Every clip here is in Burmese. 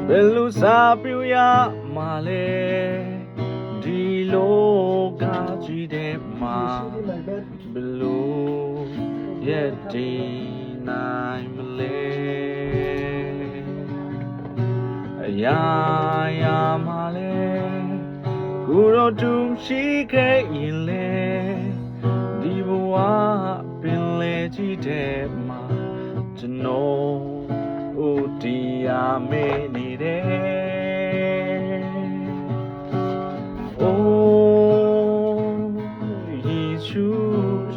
ဘယ်လိုစားပြရမှာလဲဒီလောကကြီးထဲမှာဘယ်လိုရက်တည်နိုင်မလဲအရာရာမှာလဲကိုယ်တော်တူရှိခဲ့ရင်လဲဒီဘဝပင်လေကြီးထဲမှာကျွန်တော်ဦးတရားမေ့နေတယ်အိုးယေရှု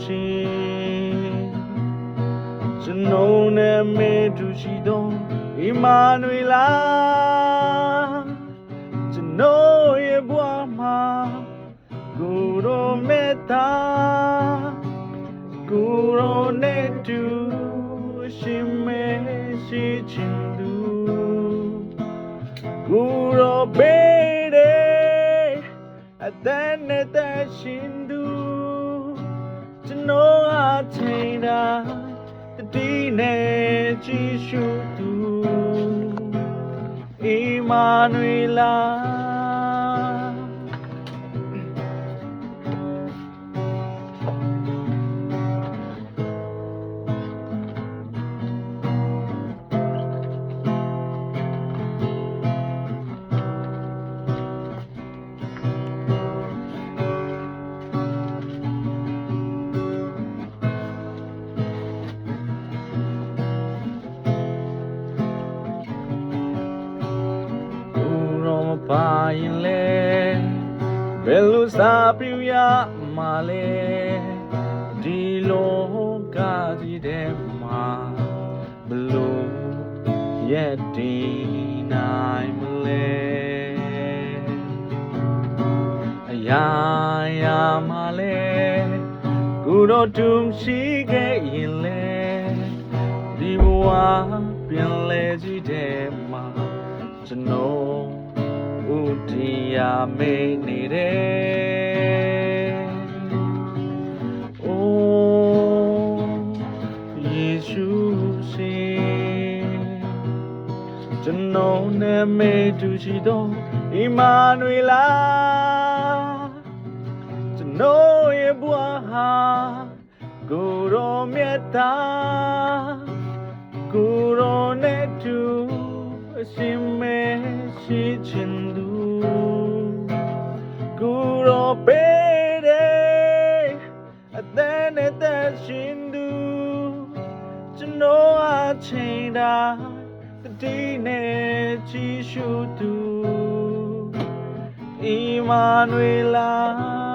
ရှင်ကျွန်တော်နဲ့မေ့သူရှိသောအီမာနွေလာကျွန်တော်ရဲ့ဘဝမှာကိုယ်တော်မေတ္တာကိုယ်တော်နဲ့တူရှင်မေရှိချင်သူကိုယ်တော်ပေးတဲ့အသက်နဲ့သက်ရှင်သူကျွန်တော်အချိန်တိုင်းတတိနဲ့ကြည့်ရှုသူအီမာနွေလာဘာရင်လဲဘယ်လိုစားပြရမှာလဲဒီလောကကြီးထဲမှာဘယ်လိုရက်တည်နိုင်မလဲအရာရာမှာလဲကိုယ်တော်တူရှိခဲ့ရင်လဲဒီဘဝပြင်လဲကြီးထဲမှာကျွန်တော်ဦးတရားမေ့နေတယ်အိုးယေရှုရှင်ကျွန်တော်နဲ့မေ့သူရှိသောအီမာနွေလာကျွန်တော်ရဲ့ဘဝဟာကိုယ်တော်မြတ်တာကိုယ်တော်နဲ့တူအရှင်မေရှိချင်သူကိုယ်တော်ပေးတဲ့အသက်နဲ့သက်ရှင်သူကျွန်တော်အချိန်တိုင်းတတိနဲ့ကြည့်ရှုသူအီမာနွေလာ